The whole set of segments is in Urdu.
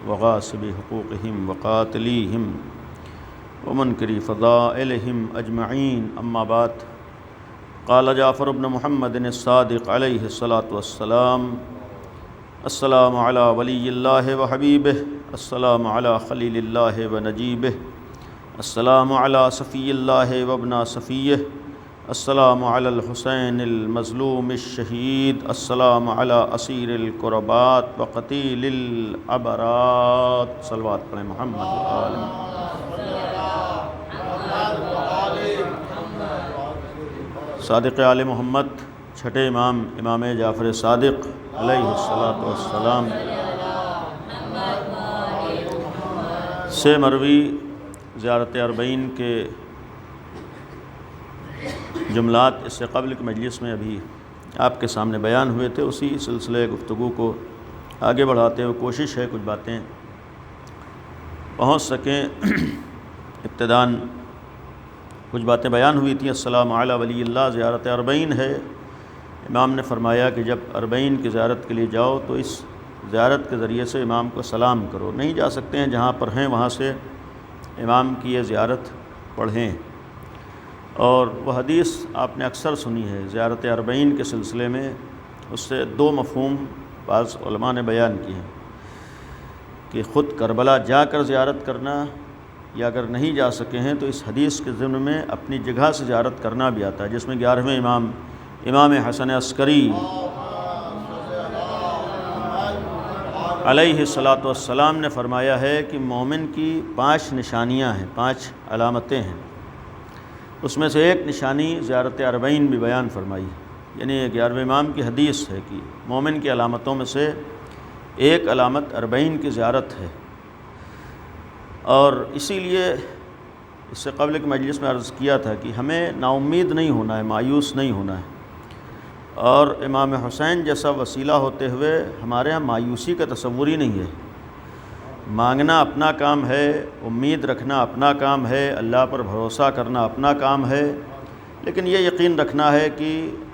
وغاصب حقوقهم وقاتليهم ومنكر فضائلهم أجمعين. أما بعد، قال جعفر بن محمد الصادق عليه الصلاة والسلام: السلام على ولي الله وحبيبه، السلام على خليل الله ونجيبه، السلام على صفي الله وابن صفيه، السلام على الحسين المظلوم الشهيد، السلام على أسير الكربات وقتيل العبرات. صلوات پڑھیں محمد وآل صادق آل محمد، چھٹے امام امام جعفر صادق علیہ الصلاۃ والسلام سے مروی زیارت اربعین کے جملات اس سے قبل کی مجلس میں ابھی آپ کے سامنے بیان ہوئے تھے. اسی سلسلے گفتگو کو آگے بڑھاتے ہوئے کوشش ہے کچھ باتیں پہنچ سکیں. ابتداً کچھ باتیں بیان ہوئی تھیں. السلام علی ولی اللہ زیارت اربعین ہے. امام نے فرمایا کہ جب اربعین کی زیارت کے لیے جاؤ تو اس زیارت کے ذریعے سے امام کو سلام کرو. نہیں جا سکتے ہیں جہاں پر ہیں وہاں سے امام کی یہ زیارت پڑھیں. اور وہ حدیث آپ نے اکثر سنی ہے زیارت اربعین کے سلسلے میں. اس سے دو مفہوم بعض علماء نے بیان کیے ہیں کہ خود کربلا جا کر زیارت کرنا، یا اگر نہیں جا سکے ہیں تو اس حدیث کے ضمن میں اپنی جگہ سے زیارت کرنا بھی آتا ہے، جس میں 11ویں امام حسن عسکری علیہ الصلاۃ والسلام نے فرمایا ہے کہ مومن کی 5 نشانیاں ہیں، 5 علامتیں ہیں. اس میں سے ایک نشانی زیارت اربعین بھی بیان فرمائی. یعنی 11ویں امام کی حدیث ہے کہ مومن کی علامتوں میں سے ایک علامت اربعین کی زیارت ہے. اور اسی لیے اس سے قبل کی مجلس میں عرض کیا تھا کہ ہمیں نا امید نہیں ہونا ہے، مایوس نہیں ہونا ہے. اور امام حسین جیسا وسیلہ ہوتے ہوئے ہمارے ہاں مایوسی کا تصور ہی نہیں ہے. مانگنا اپنا کام ہے، امید رکھنا اپنا کام ہے، اللہ پر بھروسہ کرنا اپنا کام ہے. لیکن یہ یقین رکھنا ہے کہ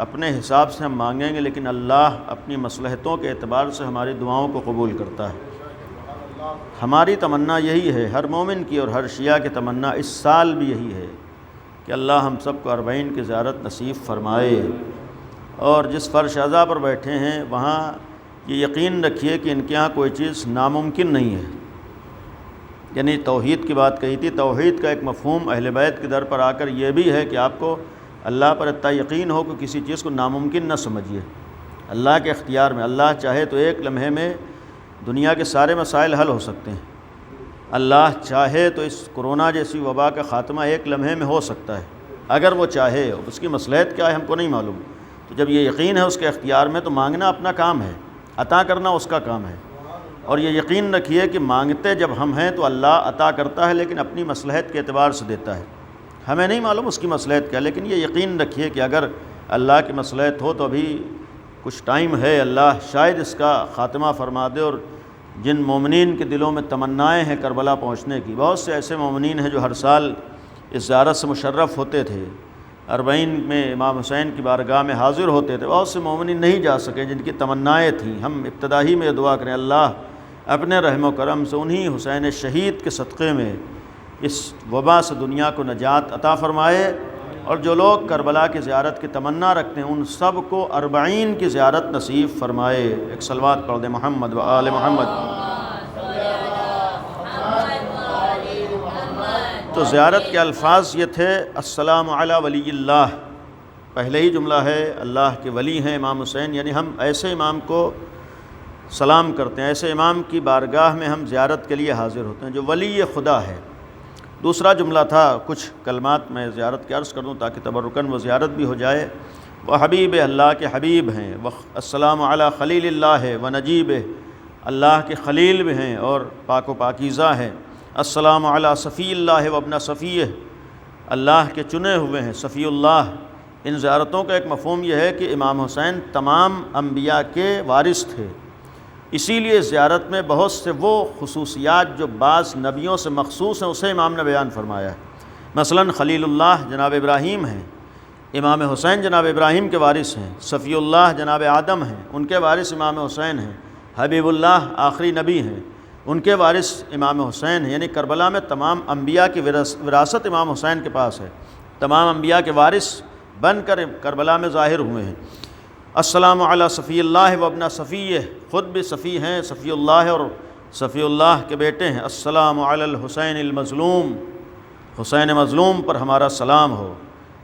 اپنے حساب سے ہم مانگیں گے لیکن اللہ اپنی مصلحتوں کے اعتبار سے ہماری دعاؤں کو قبول کرتا ہے. ہماری تمنا یہی ہے، ہر مومن کی اور ہر شیعہ کی تمنا اس سال بھی یہی ہے کہ اللہ ہم سب کو اربعین کی زیارت نصیب فرمائے. اور جس فرش عزا پر بیٹھے ہیں وہاں یہ یقین رکھیے کہ ان کے یہاں کوئی چیز ناممکن نہیں ہے. یعنی توحید کی بات کہی تھی، توحید کا ایک مفہوم اہل بیت کے در پر آ کر یہ بھی ہے کہ آپ کو اللہ پر اتنا یقین ہو کہ کسی چیز کو ناممکن نہ سمجھیے. اللہ کے اختیار میں، اللہ چاہے تو ایک لمحے میں دنیا کے سارے مسائل حل ہو سکتے ہیں. اللہ چاہے تو اس کرونا جیسی وبا کا خاتمہ ایک لمحے میں ہو سکتا ہے اگر وہ چاہے. اس کی مصلحت کیا ہے ہم کو نہیں معلوم. تو جب یہ یقین ہے اس کے اختیار میں تو مانگنا اپنا کام ہے، عطا کرنا اس کا کام ہے. اور یہ یقین رکھیے کہ مانگتے جب ہم ہیں تو اللہ عطا کرتا ہے لیکن اپنی مصلحت کے اعتبار سے دیتا ہے. ہمیں نہیں معلوم اس کی مصلحت کیا، لیکن یہ یقین رکھیے کہ اگر اللہ کی مصلحت ہو تو ابھی کچھ ٹائم ہے، اللہ شاید اس کا خاتمہ فرما دے. اور جن مومنین کے دلوں میں تمنائیں ہیں کربلا پہنچنے کی، بہت سے ایسے مومنین ہیں جو ہر سال اس زیارت سے مشرف ہوتے تھے، اربعین میں امام حسین کی بارگاہ میں حاضر ہوتے تھے. بہت سے مومنین نہیں جا سکے جن کی تمنائیں تھیں. ہم ابتدا ہی میں دعا کریں اللہ اپنے رحم و کرم سے انہی حسین شہید کے صدقے میں اس وبا سے دنیا کو نجات عطا فرمائے. اور جو لوگ کربلا کی زیارت کی تمنا رکھتے ہیں ان سب کو اربعین کی زیارت نصیب فرمائے. ایک صلوات پڑھ دیں محمد و آل محمد. تو زیارت کے الفاظ یہ تھے: السلام علی ولی اللہ. پہلے ہی جملہ ہے اللہ کے ولی ہیں امام حسین، یعنی ہم ایسے امام کو سلام کرتے ہیں، ایسے امام کی بارگاہ میں ہم زیارت کے لیے حاضر ہوتے ہیں جو ولی خدا ہے. دوسرا جملہ تھا، کچھ کلمات میں زیارت کے عرض کر دوں تاکہ تبرکاً وہ زیارت بھی ہو جائے. وہ حبیب اللہ کے حبیب ہیں. السلام علی خلیل اللہ و نجیب، اللہ کے خلیل بھی ہیں اور پاک و پاکیزہ ہیں. السلام علی صفی اللہ و ابن صفیہ، اللہ کے چنے ہوئے ہیں، صفی اللہ. ان زیارتوں کا ایک مفہوم یہ ہے کہ امام حسین تمام انبیاء کے وارث تھے، اسی لیے زیارت میں بہت سے وہ خصوصیات جو بعض نبیوں سے مخصوص ہیں اسے امام نے بیان فرمایا ہے. مثلا خلیل اللہ جناب ابراہیم ہیں، امام حسین جناب ابراہیم کے وارث ہیں. صفی اللہ جناب آدم ہیں، ان کے وارث امام حسین ہیں. حبیب اللہ آخری نبی ہیں. ان کے وارث امام حسین ہیں، یعنی کربلا میں تمام انبیاء کی وراثت امام حسین کے پاس ہے، تمام انبیاء کے وارث بن کر کربلا میں ظاہر ہوئے ہیں۔ السلام علی صفی اللہ و ابن صفیہ، خود بھی صفی ہیں، صفی اللہ اور صفی اللہ کے بیٹے ہیں۔ السلام علی الحسین المظلوم، حسین مظلوم پر ہمارا سلام ہو۔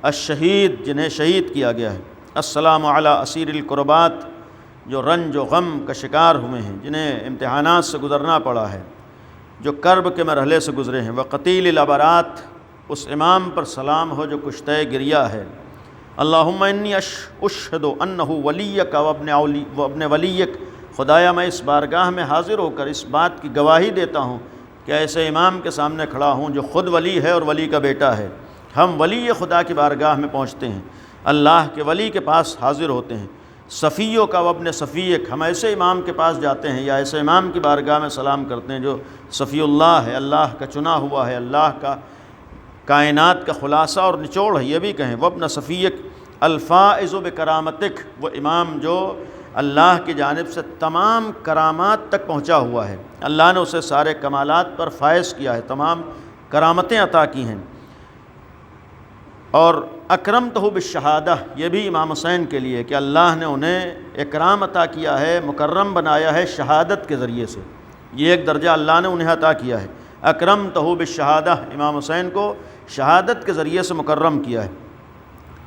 الشہید، جنہیں شہید کیا گیا ہے۔ السلام علی اسیر القربات، جو رنج و غم کا شکار ہوئے ہیں، جنہیں امتحانات سے گزرنا پڑا ہے، جو کرب کے مرحلے سے گزرے ہیں۔ وقتیل العبرات، اس امام پر سلام ہو جو کشتہ گریا ہے۔ اللہم انی اشہد انہ ولیک و ابن ولیک، خدایا میں اس بارگاہ میں حاضر ہو کر اس بات کی گواہی دیتا ہوں کہ ایسے امام کے سامنے کھڑا ہوں جو خود ولی ہے اور ولی کا بیٹا ہے۔ ہم ولی خدا کی بارگاہ میں پہنچتے ہیں، اللہ کے ولی کے پاس حاضر ہوتے ہیں۔ صفیوں کا و ابن صفیک، ہم ایسے امام کے پاس جاتے ہیں یا ایسے امام کی بارگاہ میں سلام کرتے ہیں جو صفی اللہ ہے، اللہ کا چنا ہوا ہے، اللہ کا کائنات کا خلاصہ اور نچوڑ ہے، یہ بھی کہیں۔ و ابن صفیک الفائز بکرامتک، وہ امام جو اللہ کی جانب سے تمام کرامات تک پہنچا ہوا ہے، اللہ نے اسے سارے کمالات پر فائز کیا ہے، تمام کرامتیں عطا کی ہیں۔ اور اکرمتہ بالشہادہ، یہ بھی امام حسین کے لیے کہ اللہ نے انہیں اکرام عطا کیا ہے، مکرم بنایا ہے شہادت کے ذریعے سے، یہ ایک درجہ اللہ نے انہیں عطا کیا ہے۔ اکرمتہ بالشہادہ، امام حسین کو شہادت کے ذریعے سے مکرم کیا ہے۔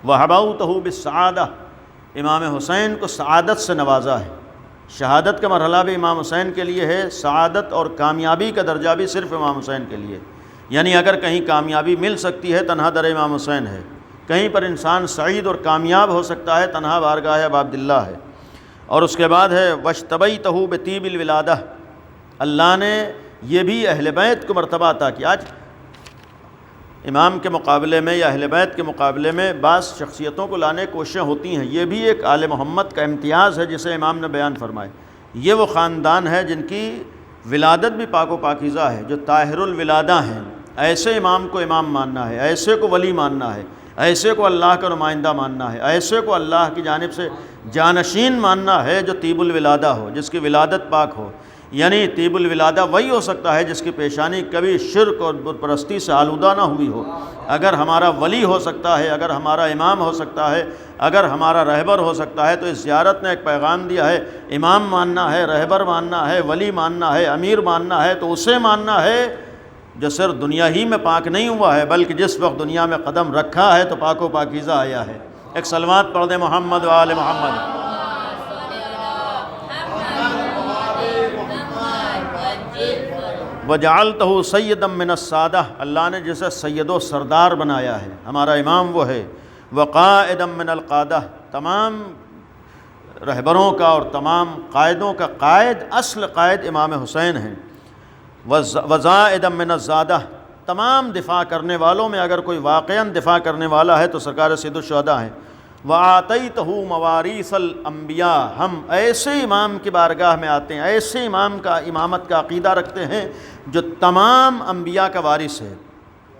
وہبوتہ بالسعادہ، امام حسین کو سعادت سے نوازا ہے۔ شہادت کا مرحلہ بھی امام حسین کے لیے ہے، سعادت اور کامیابی کا درجہ بھی صرف امام حسین کے لیے، یعنی اگر کہیں کامیابی مل سکتی ہے تنہا در امام حسین ہے، کہیں پر انسان سعید اور کامیاب ہو سکتا ہے تنہا بارگاہ ابا عبداللہ ہے۔ اور اس کے بعد ہے وَاجْتَبَيْتَهُ بِطِيبِ الْوِلَادَةِ، اللہ نے یہ بھی اہل بیت کو مرتبہ عطا کیا۔ آج امام کے مقابلے میں یا اہل بیت کے مقابلے میں بعض شخصیتوں کو لانے کی کوششیں ہوتی ہیں، یہ بھی ایک آل محمد کا امتیاز ہے جسے امام نے بیان فرمائے۔ یہ وہ خاندان ہے جن کی ولادت بھی پاک و پاکیزہ ہے، جو طاہر الولادہ ہیں۔ ایسے امام کو امام ماننا ہے، ایسے کو ولی ماننا ہے، ایسے کو اللہ کا نمائندہ ماننا ہے، ایسے کو اللہ کی جانب سے جانشین ماننا ہے جو طیب الولادہ ہو، جس کی ولادت پاک ہو۔ یعنی طیب الولادہ وہی ہو سکتا ہے جس کی پیشانی کبھی شرک اور بت پرستی سے آلودہ نہ ہوئی ہو۔ اگر ہمارا ولی ہو سکتا ہے، اگر ہمارا امام ہو سکتا ہے، اگر ہمارا رہبر ہو سکتا ہے، تو اس زیارت نے ایک پیغام دیا ہے، امام ماننا ہے، رہبر ماننا ہے، ولی ماننا ہے، امیر ماننا ہے، تو اسے ماننا ہے جو صرف دنیا ہی میں پاک نہیں ہوا ہے بلکہ جس وقت دنیا میں قدم رکھا ہے تو پاک و پاکیزہ آیا ہے۔ ایک صلوات پڑھ دیں محمد و آل محمد۔ وَجَعَلْتَهُ سَيِّدًا مِّنَ السَّادَةِ، اللہ نے جسے سید و سردار بنایا ہے، ہمارا امام وہ ہے۔ وَقَائِدًا مِّنَ الْقَادَةِ، تمام رہبروں کا اور تمام قائدوں کا قائد، اصل قائد امام حسین ہیں۔ وَزَائِدًا مِّنَ الزَّادَةِ، تمام دفاع کرنے والوں میں اگر کوئی واقعاً دفاع کرنے والا ہے تو سرکار سید الشہداء ہیں۔ وَآتَيْتَهُ مَوَارِيثَ الْأَنْبِيَاءِ، ہم ایسے امام کی بارگاہ میں آتے ہیں، ایسے امام کا امامت کا عقیدہ رکھتے ہیں جو تمام انبیاء کا وارث ہے،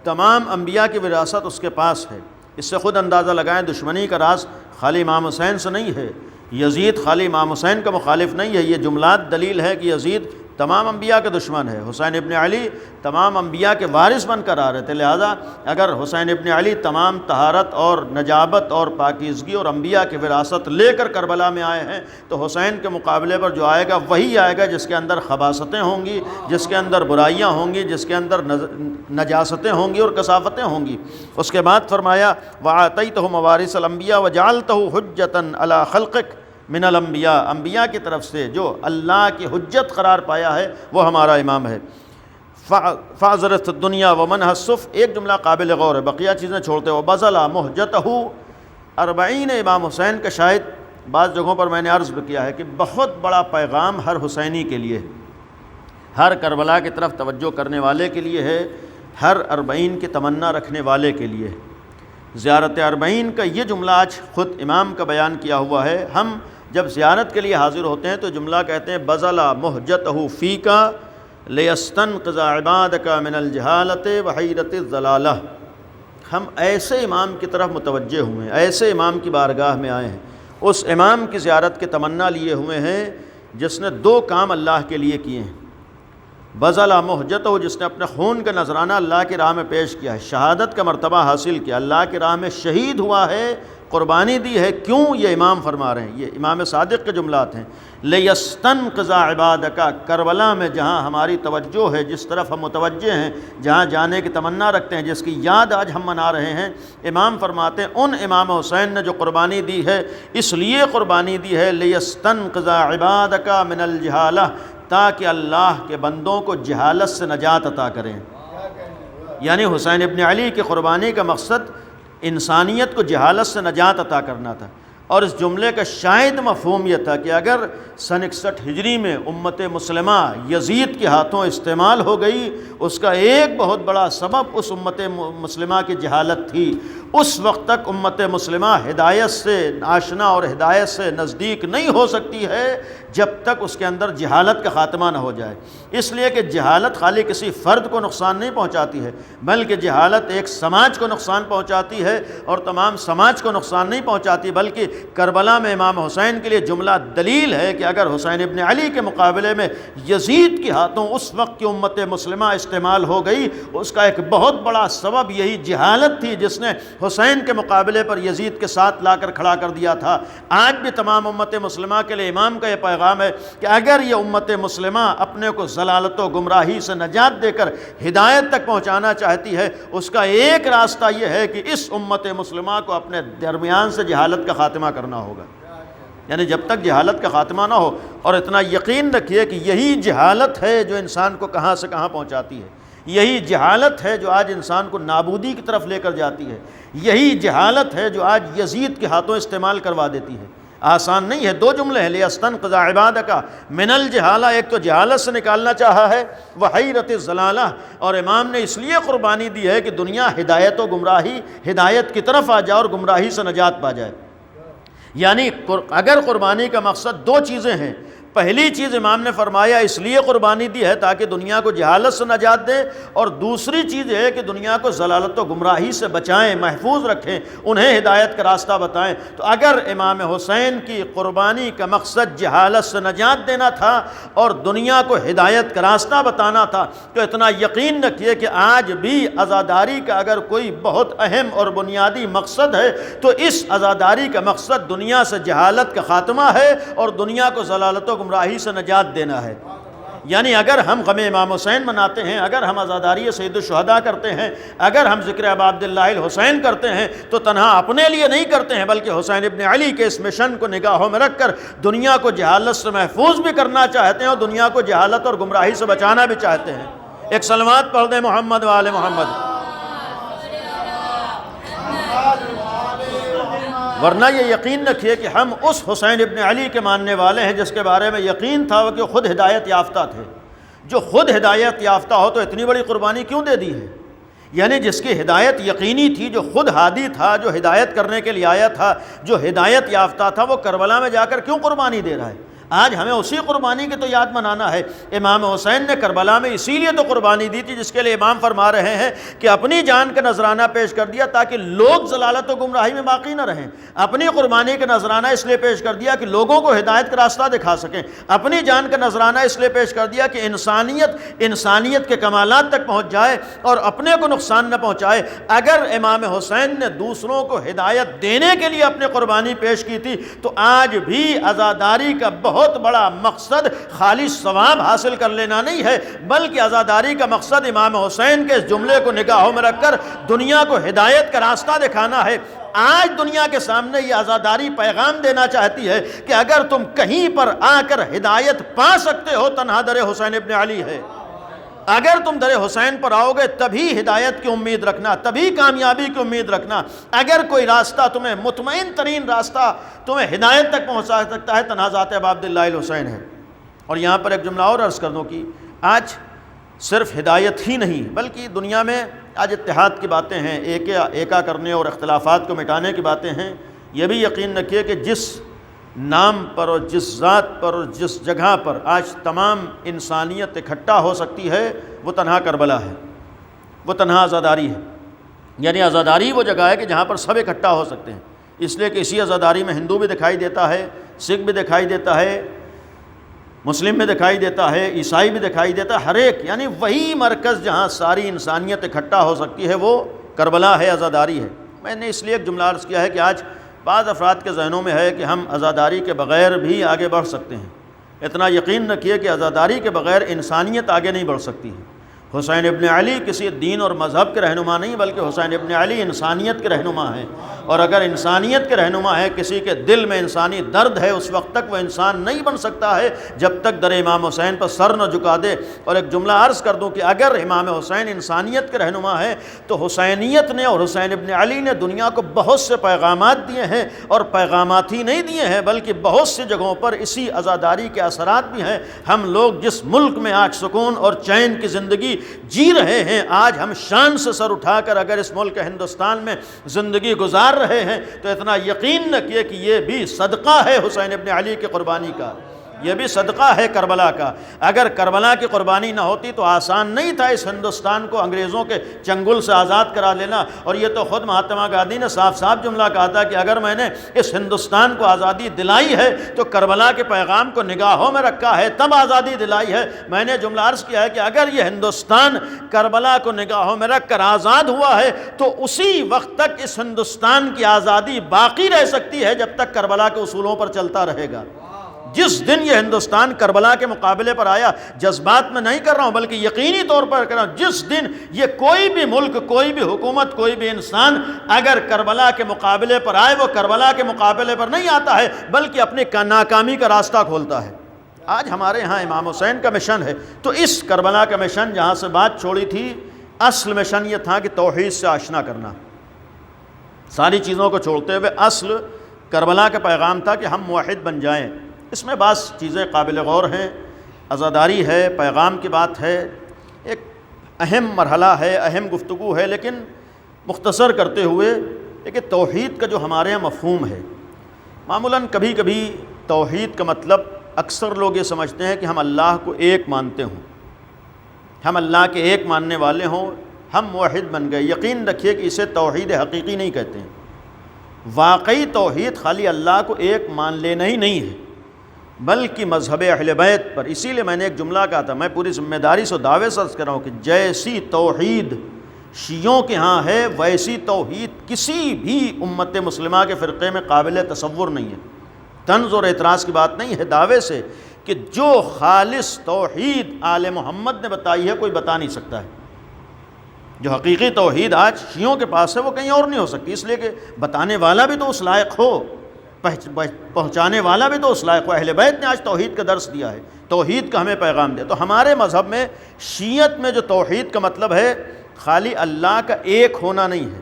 تمام انبیاء کی وراثت اس کے پاس ہے۔ اس سے خود اندازہ لگائیں دشمنی کا راز خالی امام حسین سے نہیں ہے، یزید خالی امام حسین کا مخالف نہیں ہے، یہ جملات دلیل ہے کہ یزید تمام انبیاء کے دشمن ہے۔ حسین ابن علی تمام انبیاء کے وارث بن کر آ رہے تھے، لہذا اگر حسین ابن علی تمام طہارت اور نجابت اور پاکیزگی اور انبیاء کی وراثت لے کر کربلا میں آئے ہیں تو حسین کے مقابلے پر جو آئے گا وہی آئے گا جس کے اندر خباثتیں ہوں گی، جس کے اندر برائیاں ہوں گی، جس کے اندر نجاستیں ہوں گی اور کثافتیں ہوں گی۔ اس کے بعد فرمایا وَآتَيْتَهُ مَوَارِثَ الْأَنْبِيَاءِ وَجَعَلْتَهُ حُجَّةً عَلَىٰ خَلْقِكَ من الانبیاء، انبیاء کی طرف سے جو اللہ کی حجت قرار پایا ہے وہ ہمارا امام ہے۔ فَعَذَرَتْ الدُّنْيَا وَمَنْهَا الصُّفْ، ایک جملہ قابل غور ہے، بقیہ چیزیں چھوڑتے ہو۔ بَذَلَ مُحْجَتَهُ 40 امام حسین کا شاید بعض جگہوں پر میں نے عرض بھی کیا ہے کہ بہت بڑا پیغام ہر حسینی کے لیے ہے، ہر کربلا کی طرف توجہ کرنے والے کے لیے ہے، ہر 40 کی تمنا رکھنے والے کے لیے ہے۔ زیارت 40 کا یہ جملہ آج خود امام کا بیان کیا ہوا ہے۔ ہم جب زیارت کے لیے حاضر ہوتے ہیں تو جملہ کہتے ہیں بَذَلَ مُحْجَتَهُ فِيكَ لِيَسْتَنْقِذَ عِبَادَكَ مِنَ الْجَهَالَةِ وَحِيرَةِ الضَّلَالَةِ، ہم ایسے امام کی طرف متوجہ ہوئے ہیں، ایسے امام کی بارگاہ میں آئے ہیں، اس امام کی زیارت کے تمنا لیے ہوئے ہیں جس نے 2 کام اللہ کے لیے کیے ہیں۔ بذل مہجتہ، جس نے اپنے خون کا نذرانہ اللہ کی راہ میں پیش کیا ہے، شہادت کا مرتبہ حاصل کیا، اللہ کی راہ میں شہید ہوا ہے، قربانی دی ہے۔ کیوں؟ یہ امام فرما رہے ہیں، یہ امام صادق کے جملات ہیں۔ لِيَسْتَنْقِذَ عِبَادَكَ، کربلا میں جہاں ہماری توجہ ہے، جس طرف ہم متوجہ ہیں، جہاں جانے کی تمنا رکھتے ہیں، جس کی یاد آج ہم منا رہے ہیں، امام فرماتے ہیں ان امام حسین نے جو قربانی دی ہے اس لیے قربانی دی ہے لِيَسْتَنْقِذَ عِبَادَكَ مِنَ الْجِهَالَةِ، تاکہ اللہ کے بندوں کو جہالت سے نجات عطا کریں۔ یعنی حسین ابن علی کی قربانی کا مقصد انسانیت کو جہالت سے نجات عطا کرنا تھا، اور اس جملے کا شاید مفہوم یہ تھا کہ اگر سن 61 ہجری میں امت مسلمہ یزید کے ہاتھوں استعمال ہو گئی، اس کا ایک بہت بڑا سبب اس امت مسلمہ کی جہالت تھی۔ اس وقت تک امت مسلمہ ہدایت سے آشنا اور ہدایت سے نزدیک نہیں ہو سکتی ہے جب تک اس کے اندر جہالت کا خاتمہ نہ ہو جائے۔ اس لیے کہ جہالت خالی کسی فرد کو نقصان نہیں پہنچاتی ہے، بلکہ جہالت ایک سماج کو نقصان پہنچاتی ہے، اور تمام سماج کو نقصان نہیں پہنچاتی، بلکہ کربلا میں امام حسین کے لیے جملہ دلیل ہے کہ اگر حسین ابن علی کے مقابلے میں یزید کے ہاتھوں اس وقت کی امت مسلمہ استعمال ہو گئی، اس کا ایک بہت بڑا سبب یہی جہالت تھی جس نے حسین کے مقابلے پر یزید کے ساتھ لا کر کھڑا کر دیا تھا۔ آج بھی تمام امت مسلمہ کے لیے امام کا یہ پیغام ہے کہ اگر یہ امت مسلمہ اپنے کو ضلالت و گمراہی سے نجات دے کر ہدایت تک پہنچانا چاہتی ہے، اس کا ایک راستہ یہ ہے کہ اس امت مسلمہ کو اپنے درمیان سے جہالت کا خاتمہ کرنا ہوگا۔ یعنی جب تک جہالت کا خاتمہ نہ ہو، اور اتنا یقین رکھیے کہ یہی جہالت ہے جو انسان کو کہاں سے کہاں پہنچاتی ہے، یہی جہالت ہے جو آج انسان کو نابودی کی طرف لے کر جاتی ہے، یہی جہالت ہے جو آج یزید کے ہاتھوں استعمال کروا دیتی ہے۔ آسان نہیں ہے۔ دو جملے ہیں، لِيَسْتَنْقِذَ عِبَادَكَ مِنَ الْجِهَالَةِ، ایک تو جہالت سے نکالنا چاہا ہے، وَحَيْرَةِ الضَّلَالَةِ، اور امام نے اس لیے قربانی دی ہے کہ دنیا ہدایت و گمراہی، ہدایت کی طرف آ جائے اور گمراہی سے نجات پا جائے۔ یعنی اگر قربانی کا مقصد دو چیزیں ہیں، پہلی چیز امام نے فرمایا اس لیے قربانی دی ہے تاکہ دنیا کو جہالت سے نجات دیں، اور دوسری چیز ہے کہ دنیا کو ضلالت و گمراہی سے بچائیں، محفوظ رکھیں، انہیں ہدایت کا راستہ بتائیں۔ تو اگر امام حسین کی قربانی کا مقصد جہالت سے نجات دینا تھا اور دنیا کو ہدایت کا راستہ بتانا تھا، تو اتنا یقین رکھیے کہ آج بھی عزاداری کا اگر کوئی بہت اہم اور بنیادی مقصد ہے تو اس عزاداری کا مقصد دنیا سے جہالت کا خاتمہ ہے اور دنیا کو ضلالت و گمراہی سے نجات دینا ہے۔ یعنی اگر ہم غم امام حسین مناتے ہیں، اگر ہم عزاداری سید الشہداء کرتے ہیں، اگر ہم ذکر ابا عبداللہ الحسین کرتے ہیں، تو تنہا اپنے لیے نہیں کرتے ہیں بلکہ حسین ابن علی کے اس مشن کو نگاہوں میں رکھ کر دنیا کو جہالت سے محفوظ بھی کرنا چاہتے ہیں اور دنیا کو جہالت اور گمراہی سے بچانا بھی چاہتے ہیں۔ ایک صلوات پڑھ دیں محمد و آل محمد۔ ورنہ یہ یقین رکھیے کہ ہم اس حسین ابن علی کے ماننے والے ہیں جس کے بارے میں یقین تھا کہ خود ہدایت یافتہ تھے۔ جو خود ہدایت یافتہ ہو تو اتنی بڑی قربانی کیوں دے دی ہے؟ یعنی جس کی ہدایت یقینی تھی، جو خود ہادی تھا، جو ہدایت کرنے کے لیے آیا تھا، جو ہدایت یافتہ تھا، وہ کربلا میں جا کر کیوں قربانی دے رہا ہے؟ آج ہمیں اسی قربانی کی تو یاد منانا ہے۔ امام حسین نے کربلا میں اسی لیے تو قربانی دی تھی جس کے لیے امام فرما رہے ہیں کہ اپنی جان کا نذرانہ پیش کر دیا تاکہ لوگ ضلالت و گمراہی میں باقی نہ رہیں۔ اپنی قربانی کا نذرانہ اس لیے پیش کر دیا کہ لوگوں کو ہدایت کا راستہ دکھا سکیں۔ اپنی جان کا نذرانہ اس لیے پیش کر دیا کہ انسانیت کے کمالات تک پہنچ جائے اور اپنے کو نقصان نہ پہنچائے۔ اگر امام حسین نے دوسروں کو ہدایت دینے کے لیے اپنی قربانی پیش کی تھی تو آج بھی عزاداری کا بہت بڑا مقصد خالص ثواب حاصل کر لینا نہیں ہے، بلکہ عزاداری کا مقصد امام حسین کے اس جملے کو نگاہوں میں رکھ کر دنیا کو ہدایت کا راستہ دکھانا ہے۔ آج دنیا کے سامنے یہ عزاداری پیغام دینا چاہتی ہے کہ اگر تم کہیں پر آ کر ہدایت پا سکتے ہو، تنہا در حسین ابن علی ہے۔ اگر تم در حسین پر آؤ گے تبھی ہدایت کی امید رکھنا، تبھی کامیابی کی امید رکھنا۔ اگر کوئی راستہ تمہیں مطمئن ترین راستہ تمہیں ہدایت تک پہنچا سکتا ہے، تنہا ذات ابا عبداللہ الحسین ہے۔ اور یہاں پر ایک جملہ اور عرض کر دوں کہ آج صرف ہدایت ہی نہیں بلکہ دنیا میں آج اتحاد کی باتیں ہیں، ایکا کرنے اور اختلافات کو مٹانے کی باتیں ہیں۔ یہ بھی یقین رکھیے کہ جس نام پر اور جس ذات پر اور جس جگہ پر آج تمام انسانیت اکٹھا ہو سکتی ہے وہ تنہا کربلا ہے، وہ تنہا عزاداری ہے۔ یعنی عزاداری وہ جگہ ہے کہ جہاں پر سب اکٹھا ہو سکتے ہیں، اس لیے کہ اسی عزاداری میں ہندو بھی دکھائی دیتا ہے، سکھ بھی دکھائی دیتا ہے، مسلم میں دکھائی دیتا ہے، عیسائی بھی دکھائی دیتا ہے، ہر ایک یعنی وہی مرکز جہاں ساری انسانیت اکٹھا ہو سکتی ہے وہ کربلا ہے، عزاداری ہے۔ میں نے اس لیے ایک جملہ عرض کیا ہے کہ آج بعض افراد کے ذہنوں میں ہے کہ ہم عزاداری کے بغیر بھی آگے بڑھ سکتے ہیں۔ اتنا یقین رکھیے کہ عزاداری کے بغیر انسانیت آگے نہیں بڑھ سکتی ہے۔ حسین ابن علی کسی دین اور مذہب کے رہنما نہیں، بلکہ حسین ابن علی انسانیت کے رہنما ہیں، اور اگر انسانیت کے رہنما ہے، کسی کے دل میں انسانی درد ہے، اس وقت تک وہ انسان نہیں بن سکتا ہے جب تک در امام حسین پر سر نہ جھکا دے۔ اور ایک جملہ عرض کر دوں کہ اگر امام حسین انسانیت کے رہنما ہے تو حسینیت نے اور حسین ابن علی نے دنیا کو بہت سے پیغامات دیے ہیں، اور پیغامات ہی نہیں دیے ہیں بلکہ بہت سی جگہوں پر اسی عزاداری کے اثرات بھی ہیں۔ ہم لوگ جس ملک میں آج سکون اور چین کی زندگی جی رہے ہیں، آج ہم شان سے سر اٹھا کر اگر اس ملک ہندوستان میں زندگی گزار رہے ہیں تو اتنا یقین رکھیے کہ یہ بھی صدقہ ہے حسین ابن علی کی قربانی کا، یہ بھی صدقہ ہے کربلا کا۔ اگر کربلا کی قربانی نہ ہوتی تو آسان نہیں تھا اس ہندوستان کو انگریزوں کے چنگل سے آزاد کرا لینا، اور یہ تو خود مہاتما گاندھی نے صاف صاف جملہ کہا تھا کہ اگر میں نے اس ہندوستان کو آزادی دلائی ہے تو کربلا کے پیغام کو نگاہوں میں رکھا ہے تب آزادی دلائی ہے۔ میں نے جملہ عرض کیا ہے کہ اگر یہ ہندوستان کربلا کو نگاہوں میں رکھ کر آزاد ہوا ہے تو اسی وقت تک اس ہندوستان کی آزادی باقی رہ سکتی ہے جب تک کربلا کے اصولوں پر چلتا رہے گا۔ جس دن یہ ہندوستان کربلا کے مقابلے پر آیا، جذبات میں نہیں کر رہا ہوں بلکہ یقینی طور پر کر رہا ہوں، جس دن یہ کوئی بھی ملک، کوئی بھی حکومت، کوئی بھی انسان اگر کربلا کے مقابلے پر آئے، وہ کربلا کے مقابلے پر نہیں آتا ہے بلکہ اپنی ناکامی کا راستہ کھولتا ہے۔ آج ہمارے ہاں امام حسین کا مشن ہے، تو اس کربلا کا مشن جہاں سے بات چھوڑی تھی، اصل مشن یہ تھا کہ توحید سے آشنا کرنا، ساری چیزوں کو چھوڑتے ہوئے اصل کربلا کا پیغام تھا کہ ہم موحد بن جائیں۔ اس میں بعض چیزیں قابل غور ہیں، عزاداری ہے، پیغام کی بات ہے، ایک اہم مرحلہ ہے، اہم گفتگو ہے، لیکن مختصر کرتے ہوئے کہ توحید کا جو ہمارے یہاں مفہوم ہے، معمولاً کبھی کبھی توحید کا مطلب اکثر لوگ یہ سمجھتے ہیں کہ ہم اللہ کو ایک مانتے ہوں، ہم اللہ کے ایک ماننے والے ہوں، ہم موحد بن گئے۔ یقین رکھیے کہ اسے توحید حقیقی نہیں کہتے ہیں۔ واقعی توحید خالی اللہ کو ایک مان لینا ہی نہیں ہے بلکہ مذہب اہل بیت پر۔ اسی لیے میں نے ایک جملہ کہا تھا، میں پوری ذمہ داری سے دعوے سے عرض کر رہا ہوں کہ جیسی توحید شیعوں کے ہاں ہے ویسی توحید کسی بھی امت مسلمہ کے فرقے میں قابل تصور نہیں ہے۔ طنز اور اعتراض کی بات نہیں ہے، دعوے سے کہ جو خالص توحید آل محمد نے بتائی ہے کوئی بتا نہیں سکتا ہے۔ جو حقیقی توحید آج شیعوں کے پاس ہے وہ کہیں اور نہیں ہو سکتی، اس لیے کہ بتانے والا بھی تو اس لائق ہو، پہنچانے والا بھی تو اس لائق ہو۔ اہل بیت نے آج توحید کا درس دیا ہے، توحید کا ہمیں پیغام دیا۔ تو ہمارے مذہب میں شیعت میں جو توحید کا مطلب ہے خالی اللہ کا ایک ہونا نہیں ہے۔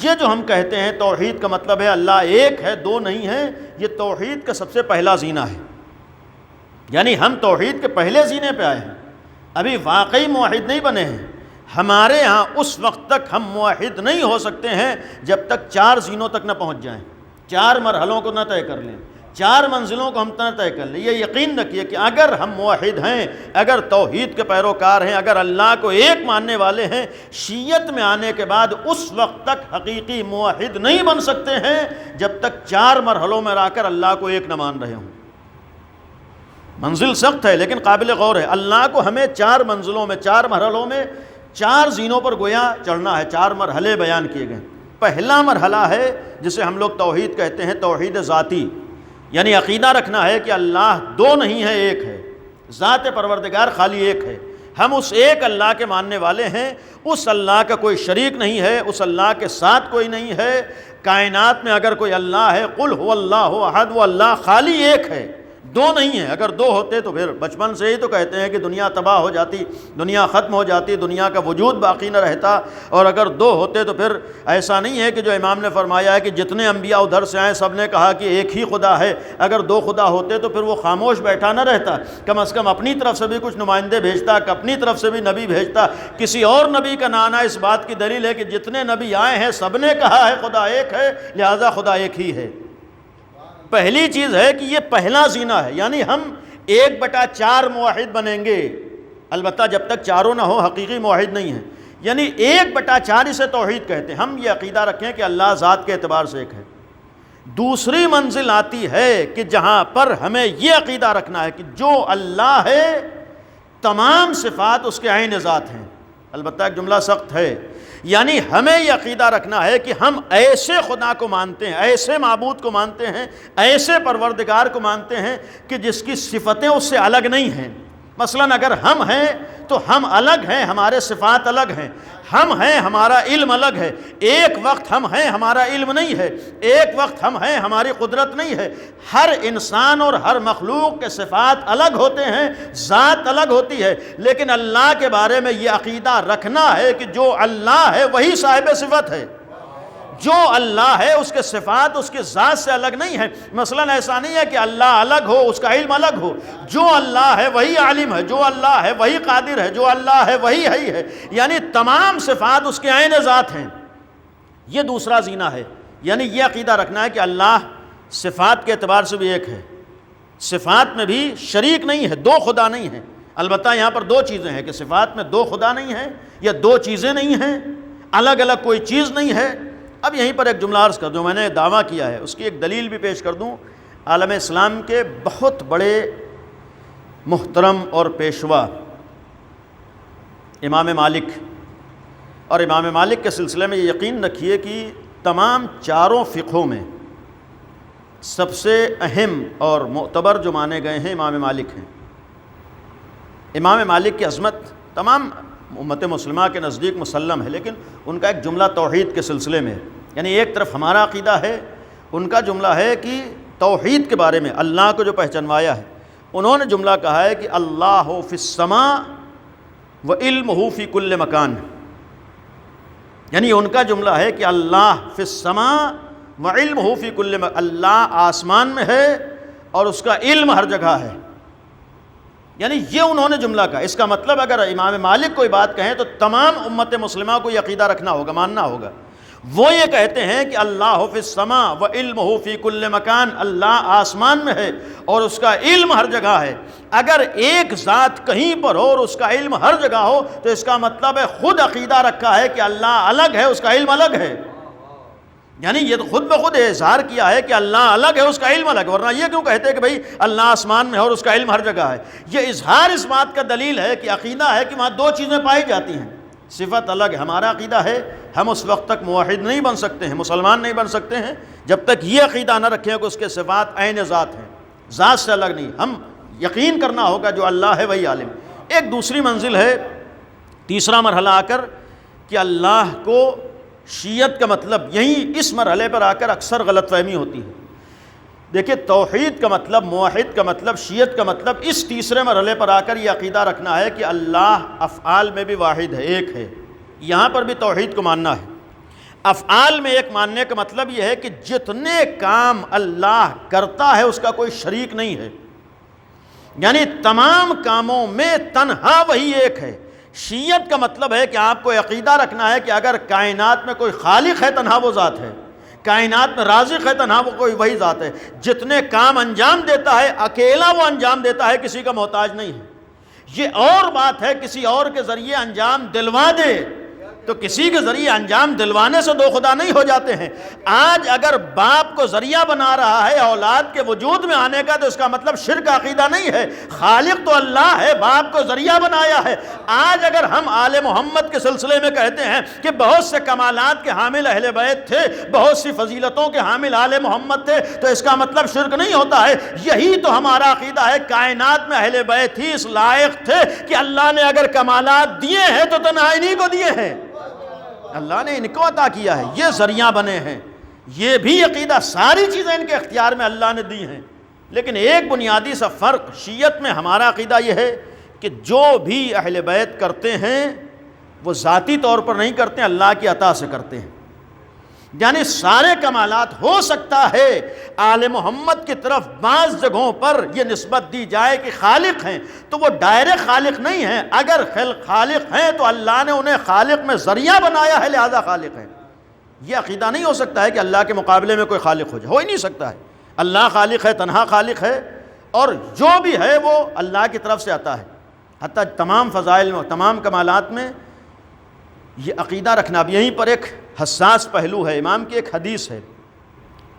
یہ جو ہم کہتے ہیں توحید کا مطلب ہے اللہ ایک ہے، دو نہیں ہے، یہ توحید کا سب سے پہلا زینہ ہے۔ یعنی ہم توحید کے پہلے زینے پہ آئے ہیں، ابھی واقعی موحد نہیں بنے ہیں۔ ہمارے ہاں اس وقت تک ہم موحد نہیں ہو سکتے ہیں جب تک 4 زینوں تک نہ پہنچ جائیں، 4 مرحلوں کو نہ طے کر لیں، 4 منزلوں کو ہم نہ طے کر لیں۔ یہ یقین رکھیے کہ اگر ہم موحد ہیں، اگر توحید کے پیروکار ہیں، اگر اللہ کو ایک ماننے والے ہیں، شیعت میں آنے کے بعد اس وقت تک حقیقی موحد نہیں بن سکتے ہیں جب تک 4 مرحلوں میں رہ کر اللہ کو ایک نہ مان رہے ہوں۔ منزل سخت ہے لیکن قابل غور ہے۔ اللہ کو ہمیں 4 منزلوں میں، 4 مرحلوں میں، 4 زینوں پر گویا چڑھنا ہے۔ 4 مرحلے بیان کیے گئے۔ پہلا مرحلہ ہے جسے ہم لوگ توحید کہتے ہیں، توحید ذاتی، یعنی عقیدہ رکھنا ہے کہ اللہ دو نہیں ہے، ایک ہے، ذات پروردگار خالی ایک ہے۔ ہم اس ایک اللہ کے ماننے والے ہیں، اس اللہ کا کوئی شریک نہیں ہے، اس اللہ کے ساتھ کوئی نہیں ہے۔ کائنات میں اگر کوئی اللہ ہے، قل هو اللہ احد، وہ اللہ خالی ایک ہے، دو نہیں ہے۔ اگر دو ہوتے تو پھر بچپن سے ہی تو کہتے ہیں کہ دنیا تباہ ہو جاتی، دنیا ختم ہو جاتی، دنیا کا وجود باقی نہ رہتا۔ اور اگر 2 ہوتے تو پھر ایسا نہیں ہے کہ جو امام نے فرمایا ہے کہ جتنے انبیاء ادھر سے آئے سب نے کہا کہ ایک ہی خدا ہے۔ اگر 2 خدا ہوتے تو پھر وہ خاموش بیٹھا نہ رہتا، کم از کم اپنی طرف سے بھی کچھ نمائندے بھیجتا، اپنی طرف سے بھی نبی بھیجتا۔ کسی اور نبی کا نہ آنا اس بات کی دلیل ہے کہ جتنے نبی آئے ہیں سب نے کہا ہے خدا ایک ہے، لہذا خدا ایک ہی ہے۔ پہلی چیز ہے کہ یہ پہلا زینہ ہے، یعنی ہم 1/4 موحد بنیں گے، البتہ جب تک چاروں نہ ہو حقیقی موحد نہیں ہے۔ یعنی 1/4 اسے توحید کہتے ہیں۔ ہم یہ عقیدہ رکھیں کہ اللہ ذات کے اعتبار سے ایک ہے، دوسری منزل آتی ہے کہ جہاں پر ہمیں یہ عقیدہ رکھنا ہے کہ جو اللہ ہے تمام صفات اس کے عین ذات ہیں۔ البتہ ایک جملہ سخت ہے، یعنی ہمیں یہ عقیدہ رکھنا ہے کہ ہم ایسے خدا کو مانتے ہیں، ایسے معبود کو مانتے ہیں، ایسے پروردگار کو مانتے ہیں کہ جس کی صفتیں اس سے الگ نہیں ہیں۔ مثلا اگر ہم ہیں تو ہم الگ ہیں، ہمارے صفات الگ ہیں، ہم ہیں ہمارا علم الگ ہے، ایک وقت ہم ہیں ہمارا علم نہیں ہے، ایک وقت ہم ہیں ہماری قدرت نہیں ہے۔ ہر انسان اور ہر مخلوق کے صفات الگ ہوتے ہیں، ذات الگ ہوتی ہے، لیکن اللہ کے بارے میں یہ عقیدہ رکھنا ہے کہ جو اللہ ہے وہی صاحب صفت ہے، جو اللہ ہے اس کے صفات اس کے ذات سے الگ نہیں ہے۔ مثلا ایسا نہیں ہے کہ اللہ الگ ہو اس کا علم الگ ہو، جو اللہ ہے وہی عالم ہے، جو اللہ ہے وہی قادر ہے، جو اللہ ہے وہی حی ہے، یعنی تمام صفات اس کے عین ذات ہیں۔ یہ دوسرا زینہ ہے، یعنی یہ عقیدہ رکھنا ہے کہ اللہ صفات کے اعتبار سے بھی ایک ہے، صفات میں بھی شریک نہیں ہے، دو خدا نہیں ہیں۔ البتہ یہاں پر دو چیزیں ہیں کہ صفات میں دو خدا نہیں ہیں یا دو چیزیں نہیں ہیں، الگ الگ کوئی چیز نہیں ہے۔ اب یہیں پر ایک جملہ عرض کر دوں، میں نے دعویٰ کیا ہے اس کی ایک دلیل بھی پیش کر دوں۔ عالم اسلام کے بہت بڑے محترم اور پیشوا امام مالک، اور امام مالک کے سلسلے میں یہ یقین رکھیے کہ تمام چاروں فقہوں میں سب سے اہم اور معتبر جو مانے گئے ہیں امام مالک ہیں۔ امام مالک کی عظمت تمام امت مسلمہ کے نزدیک مسلم ہے، لیکن ان کا ایک جملہ توحید کے سلسلے میں، یعنی ایک طرف ہمارا عقیدہ ہے، ان کا جملہ ہے کہ توحید کے بارے میں اللہ کو جو پہچانوایا ہے، انہوں نے جملہ کہا ہے کہ اللہ فی السماء و علمہ فی کل مکان، یعنی ان کا جملہ ہے کہ اللہ فی السماء و علمہ فی کل مکان، اللہ آسمان میں ہے اور اس کا علم ہر جگہ ہے، یعنی یہ انہوں نے جملہ کہا۔ اس کا مطلب اگر امام مالک کوئی بات کہیں تو تمام امت مسلمہ کو یہ عقیدہ رکھنا ہوگا، ماننا ہوگا۔ وہ یہ کہتے ہیں کہ اللہ فی السماء و علمہ فی کل مکان، اللہ آسمان میں ہے اور اس کا علم ہر جگہ ہے۔ اگر ایک ذات کہیں پر ہو اور اس کا علم ہر جگہ ہو تو اس کا مطلب ہے خود عقیدہ رکھا ہے کہ اللہ الگ ہے، اس کا علم الگ ہے، یعنی یہ خود بخود اظہار کیا ہے کہ اللہ الگ ہے، اس کا علم الگ ہے، ورنہ یہ کیوں کہتے ہیں کہ بھئی اللہ آسمان میں ہے اور اس کا علم ہر جگہ ہے؟ یہ اظہار اس بات کا دلیل ہے کہ عقیدہ ہے کہ وہاں دو چیزیں پائی جاتی ہیں، صفت الگ ہے۔ ہمارا عقیدہ ہے ہم اس وقت تک موحد نہیں بن سکتے ہیں، مسلمان نہیں بن سکتے ہیں جب تک یہ عقیدہ نہ رکھیں کہ اس کے صفات عین ذات ہیں، ذات سے الگ نہیں۔ ہم یقین کرنا ہوگا جو اللہ ہے وہی عالم۔ ایک دوسری منزل ہے، تیسرا مرحلہ آ کر کہ اللہ کو شیعت کا مطلب، یہیں اس مرحلے پر آ کر اکثر غلط فہمی ہوتی ہے۔ دیکھیں توحید کا مطلب، موحد کا مطلب، شیعت کا مطلب اس تیسرے مرحلے پر آ کر یہ عقیدہ رکھنا ہے کہ اللہ افعال میں بھی واحد ہے، ایک ہے۔ یہاں پر بھی توحید کو ماننا ہے۔ افعال میں ایک ماننے کا مطلب یہ ہے کہ جتنے کام اللہ کرتا ہے اس کا کوئی شریک نہیں ہے، یعنی تمام کاموں میں تنہا وہی ایک ہے۔ شیعت کا مطلب ہے کہ آپ کو عقیدہ رکھنا ہے کہ اگر کائنات میں کوئی خالق ہے تنہا وہ ذات ہے، کائنات میں رازق ہے تنہا وہ کوئی وہی ذات ہے، جتنے کام انجام دیتا ہے اکیلا وہ انجام دیتا ہے، کسی کا محتاج نہیں ہے۔ یہ اور بات ہے کسی اور کے ذریعے انجام دلوا دے تو کسی کے ذریعے انجام دلوانے سے دو خدا نہیں ہو جاتے ہیں۔ آج اگر باپ کو ذریعہ بنا رہا ہے اولاد کے وجود میں آنے کا تو اس کا مطلب شرک عقیدہ نہیں ہے، خالق تو اللہ ہے، باپ کو ذریعہ بنایا ہے۔ آج اگر ہم آل محمد کے سلسلے میں کہتے ہیں کہ بہت سے کمالات کے حامل اہل بیت تھے، بہت سی فضیلتوں کے حامل آل محمد تھے، تو اس کا مطلب شرک نہیں ہوتا ہے۔ یہی تو ہمارا عقیدہ ہے، کائنات میں اہل بیت ہی اس لائق تھے کہ اللہ نے اگر کمالات دیے ہیں تو تنہا انہی کو دیے ہیں، اللہ نے ان کو عطا کیا ہے، یہ ذریعہ بنے ہیں۔ یہ بھی عقیدہ، ساری چیزیں ان کے اختیار میں اللہ نے دی ہیں، لیکن ایک بنیادی سا فرق شیعت میں ہمارا عقیدہ یہ ہے کہ جو بھی اہل بیت کرتے ہیں وہ ذاتی طور پر نہیں کرتے ہیں، اللہ کی عطا سے کرتے ہیں۔ یعنی سارے کمالات، ہو سکتا ہے آل محمد کی طرف بعض جگہوں پر یہ نسبت دی جائے کہ خالق ہیں، تو وہ ڈائریکٹ خالق نہیں ہیں۔ اگر خالق ہیں تو اللہ نے انہیں خالق میں ذریعہ بنایا ہے، لہذا خالق ہیں۔ یہ عقیدہ نہیں ہو سکتا ہے کہ اللہ کے مقابلے میں کوئی خالق ہو جائے، ہو ہی نہیں سکتا ہے۔ اللہ خالق ہے، تنہا خالق ہے، اور جو بھی ہے وہ اللہ کی طرف سے آتا ہے۔ حتیٰ تمام فضائل میں، تمام کمالات میں یہ عقیدہ رکھنا۔ اب یہیں پر ایک حساس پہلو ہے، امام کی ایک حدیث ہے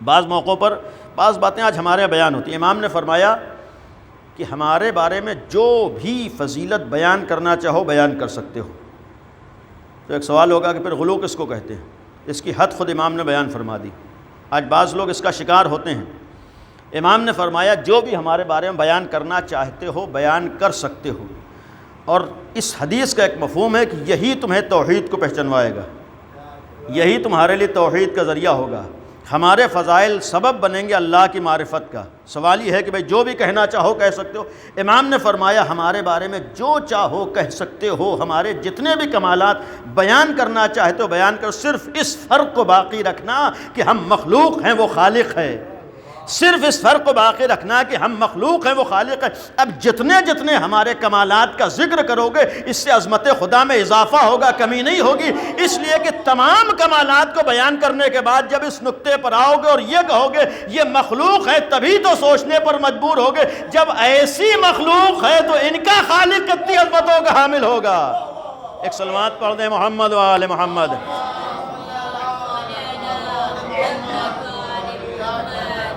بعض موقعوں پر بعض باتیں آج ہمارے بیان ہوتی ہیں۔ امام نے فرمایا کہ ہمارے بارے میں جو بھی فضیلت بیان کرنا چاہو بیان کر سکتے ہو۔ تو ایک سوال ہوگا کہ پھر غلو کس کو کہتے ہیں؟ اس کی حد خود امام نے بیان فرما دی۔ آج بعض لوگ اس کا شکار ہوتے ہیں۔ امام نے فرمایا جو بھی ہمارے بارے میں بیان کرنا چاہتے ہو بیان کر سکتے ہو، اور اس حدیث کا ایک مفہوم ہے کہ یہی تمہیں توحید کو پہچنوائے گا، یہی تمہارے لیے توحید کا ذریعہ ہوگا، ہمارے فضائل سبب بنیں گے اللہ کی معرفت کا۔ سوال یہ ہے کہ بھئی جو بھی کہنا چاہو کہہ سکتے ہو۔ امام نے فرمایا ہمارے بارے میں جو چاہو کہہ سکتے ہو، ہمارے جتنے بھی کمالات بیان کرنا چاہتے ہو بیان کرو، صرف اس فرق کو باقی رکھنا کہ ہم مخلوق ہیں وہ خالق ہے، صرف اس فرق کو باقی رکھنا کہ ہم مخلوق ہیں وہ خالق ہے۔ اب جتنے ہمارے کمالات کا ذکر کرو گے اس سے عظمت خدا میں اضافہ ہوگا، کمی نہیں ہوگی۔ اس لیے کہ تمام کمالات کو بیان کرنے کے بعد جب اس نقطے پر آؤ گے اور یہ کہو گے یہ مخلوق ہے، تبھی تو سوچنے پر مجبور ہوگے جب ایسی مخلوق ہے تو ان کا خالق کتنی عظمتوں کا حامل ہوگا۔ ایک صلوات پڑھ دیں محمد و آل محمد۔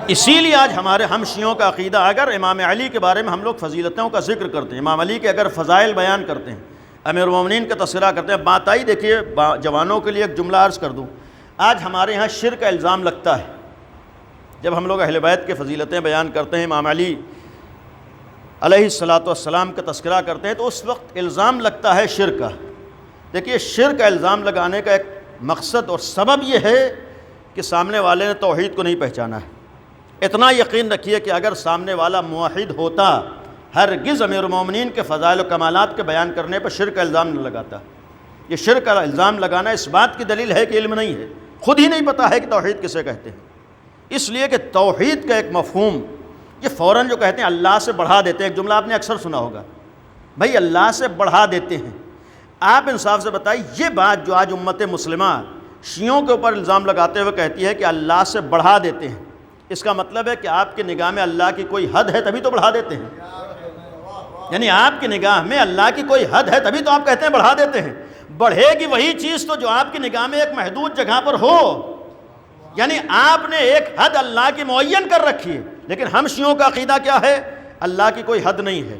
اسی لیے آج ہم شیعوں کا عقیدہ، اگر امام علی کے بارے میں ہم لوگ فضیلتوں کا ذکر کرتے ہیں، امام علی کے اگر فضائل بیان کرتے ہیں، امیر المومنین کا تذکرہ کرتے ہیں، بات آئی دیکھیے جوانوں کے لیے ایک جملہ عرض کر دوں۔ آج ہمارے ہاں شرک کا الزام لگتا ہے جب ہم لوگ اہل بیت کے فضیلتیں بیان کرتے ہیں، امام علی علیہ السلام کا تذکرہ کرتے ہیں، تو اس وقت الزام لگتا ہے شرک کا۔ دیکھیے شرک کا الزام لگانے کا ایک مقصد اور سبب یہ ہے کہ سامنے والے نے توحید کو نہیں پہچانا ہے۔ اتنا یقین رکھیے کہ اگر سامنے والا موحد ہوتا ہرگز امیر المومنین کے فضائل و کمالات کے بیان کرنے پر شرک کا الزام نہ لگاتا۔ یہ شرک کا الزام لگانا اس بات کی دلیل ہے کہ علم نہیں ہے، خود ہی نہیں پتہ ہے کہ توحید کسے کہتے ہیں۔ اس لیے کہ توحید کا ایک مفہوم یہ فوراً جو کہتے ہیں اللہ سے بڑھا دیتے ہیں، ایک جملہ آپ نے اکثر سنا ہوگا، بھائی اللہ سے بڑھا دیتے ہیں۔ آپ انصاف سے بتائیے یہ بات جو آج امت مسلمہ شیعوں کے اوپر الزام لگاتے ہوئے کہتی ہے کہ اللہ سے بڑھا دیتے ہیں، اس کا مطلب ہے کہ آپ کی نگاہ میں اللہ کی کوئی حد ہے تبھی تو بڑھا دیتے ہیں، یعنی آپ کی نگاہ میں اللہ کی کوئی حد ہے تبھی تو آپ کہتے ہیں بڑھا دیتے ہیں۔ بڑھے گی وہی چیز تو جو آپ کی نگاہ میں ایک محدود جگہ پر ہو، یعنی آپ نے ایک حد اللہ کی معین کر رکھی ہے۔ لیکن ہم شیعوں کا عقیدہ کیا ہے؟ اللہ کی کوئی حد نہیں ہے۔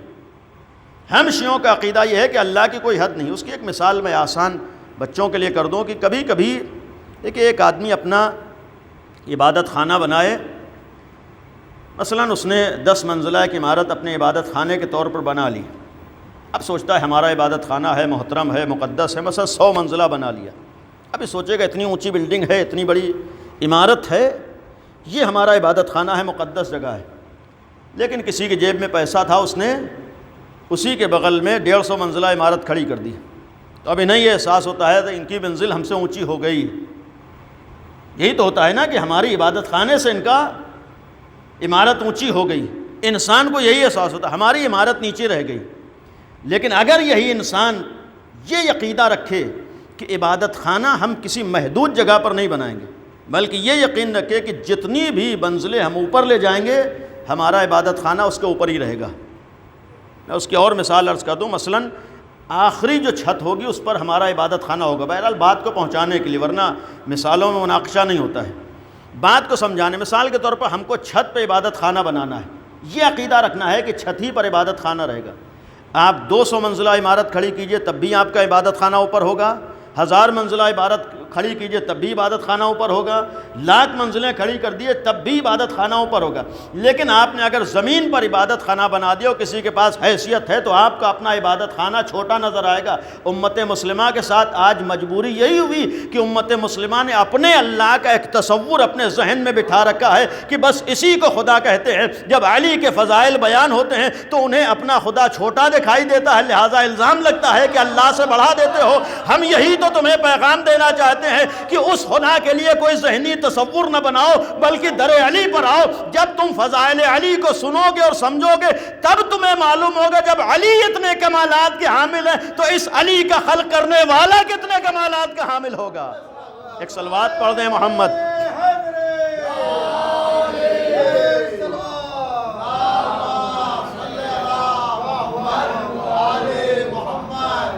ہم شیعوں کا عقیدہ یہ ہے کہ اللہ کی کوئی حد نہیں۔ اس کی ایک مثال میں آسان بچوں کے لیے کر دوں کہ کبھی کبھی دیکھیے ایک آدمی اپنا عبادت خانہ بنائے، مثلاً اس نے 10 منزلہ ایک عمارت اپنے عبادت خانے کے طور پر بنا لی۔ اب سوچتا ہے ہمارا عبادت خانہ ہے، محترم ہے، مقدس ہے، مثلا 100 منزلہ بنا لیا۔ اب یہ سوچے گا اتنی اونچی بلڈنگ ہے، اتنی بڑی عمارت ہے، یہ ہمارا عبادت خانہ ہے، مقدس جگہ ہے۔ لیکن کسی کے جیب میں پیسہ تھا، اس نے اسی کے بغل میں 150 منزلہ عمارت کھڑی کر دی۔ تو ابھی نہیں یہ احساس ہوتا ہے کہ ان کی منزل ہم سے اونچی ہو گئی۔ یہی تو ہوتا ہے نا کہ ہماری عبادت خانے سے ان کا عمارت اونچی ہو گئی۔ انسان کو یہی احساس ہوتا ہے ہماری عمارت نیچے رہ گئی۔ لیکن اگر یہی انسان یہ عقیدہ رکھے کہ عبادت خانہ ہم کسی محدود جگہ پر نہیں بنائیں گے، بلکہ یہ یقین رکھے کہ جتنی بھی منزلیں ہم اوپر لے جائیں گے ہمارا عبادت خانہ اس کے اوپر ہی رہے گا۔ میں اس کی اور مثال عرض کر دوں، مثلاً آخری جو چھت ہوگی اس پر ہمارا عبادت خانہ ہوگا۔ بہرحال بات کو پہنچانے کے لیے، ورنہ مثالوں میں مناقشہ نہیں ہوتا ہے، بات کو سمجھانے۔ مثال کے طور پر ہم کو چھت پہ عبادت خانہ بنانا ہے، یہ عقیدہ رکھنا ہے کہ چھت ہی پر عبادت خانہ رہے گا۔ آپ 200 منزلہ عمارت کھڑی کیجئے تب بھی آپ کا عبادت خانہ اوپر ہوگا، 1000 منزلہ عمارت کھڑی کیجئے تب بھی عبادت خانہ اوپر ہوگا، 1,00,000 منزلیں کھڑی کر دیے تب بھی عبادت خانہ اوپر ہوگا۔ لیکن آپ نے اگر زمین پر عبادت خانہ بنا دیا اور کسی کے پاس حیثیت ہے تو آپ کا اپنا عبادت خانہ چھوٹا نظر آئے گا۔ امت مسلمہ کے ساتھ آج مجبوری یہی ہوئی کہ امت مسلمہ نے اپنے اللہ کا ایک تصور اپنے ذہن میں بٹھا رکھا ہے کہ بس اسی کو خدا کہتے ہیں۔ جب علی کے فضائل بیان ہوتے ہیں تو انہیں اپنا خدا چھوٹا دکھائی دیتا ہے، لہٰذا الزام لگتا ہے کہ اللہ سے بڑھا دیتے ہو۔ ہم یہی تو تمہیں پیغام دینا چاہتے ہیں کہ اس خدا کے لیے کوئی ذہنی تصور نہ بناؤ، بلکہ در علی پر آؤ۔ جب تم فضائل علی کو سنو گے اور سمجھو گے تب تمہیں معلوم ہوگا جب علی اتنے کمالات کے حامل ہیں تو اس علی کا خلق کرنے والا کتنے کمالات کا حامل ہوگا۔ ایک صلوات پڑھ دیں محمد۔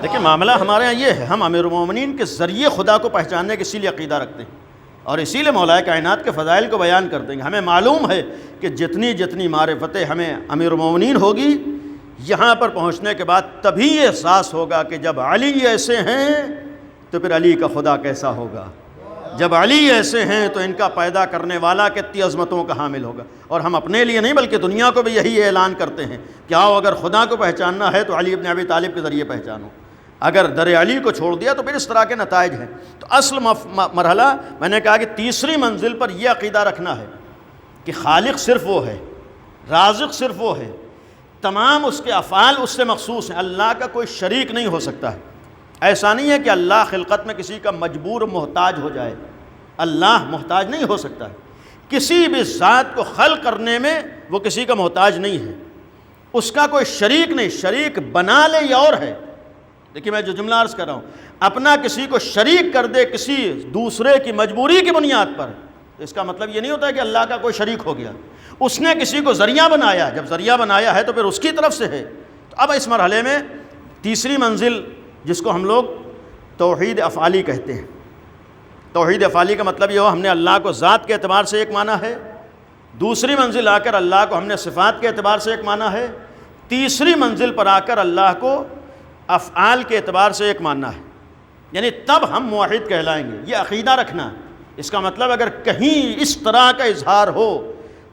دیکھیں معاملہ ہمارے ہاں یہ ہے، ہم امیر المومنین کے ذریعے خدا کو پہچاننے کے اسی لیے عقیدہ رکھتے ہیں اور اسی لیے مولا کائنات کے فضائل کو بیان کر دیں گے۔ ہمیں معلوم ہے کہ جتنی معرفت ہمیں امیر المومنین ہوگی، یہاں پر پہنچنے کے بعد تبھی یہ احساس ہوگا کہ جب علی ایسے ہیں تو پھر علی کا خدا کیسا ہوگا، جب علی ایسے ہیں تو ان کا پیدا کرنے والا کتنی عظمتوں کا حامل ہوگا۔ اور ہم اپنے لیے نہیں بلکہ دنیا کو بھی یہی اعلان کرتے ہیں کہ آؤ اگر خدا کو پہچاننا ہے تو علی ابن ابی طالب کے ذریعے پہچانو، اگر در علی کو چھوڑ دیا تو پھر اس طرح کے نتائج ہیں۔ تو اصل مرحلہ میں نے کہا کہ تیسری منزل پر یہ عقیدہ رکھنا ہے کہ خالق صرف وہ ہے، رازق صرف وہ ہے، تمام اس کے افعال اس سے مخصوص ہیں، اللہ کا کوئی شریک نہیں ہو سکتا ہے۔ ایسا نہیں ہے کہ اللہ خلقت میں کسی کا مجبور محتاج ہو جائے، اللہ محتاج نہیں ہو سکتا ہے، کسی بھی ذات کو خلق کرنے میں وہ کسی کا محتاج نہیں ہے، اس کا کوئی شریک نہیں، شریک بنا لے یا اور ہے۔ دیکھیے میں جو جملہ عرض کر رہا ہوں، اپنا کسی کو شریک کر دے کسی دوسرے کی مجبوری کی بنیاد پر، اس کا مطلب یہ نہیں ہوتا ہے کہ اللہ کا کوئی شریک ہو گیا۔ اس نے کسی کو ذریعہ بنایا، جب ذریعہ بنایا ہے تو پھر اس کی طرف سے ہے۔ تو اب اس مرحلے میں تیسری منزل جس کو ہم لوگ توحید افعالی کہتے ہیں، توحید افعالی کا مطلب یہ ہو ہم نے اللہ کو ذات کے اعتبار سے ایک مانا ہے، دوسری منزل آ کر اللہ کو ہم نے صفات کے اعتبار سے ایک مانا ہے، تیسری منزل پر آ کر اللہ کو افعال کے اعتبار سے ایک ماننا ہے، یعنی تب ہم موحد کہلائیں گے۔ یہ عقیدہ رکھنا، اس کا مطلب اگر کہیں اس طرح کا اظہار ہو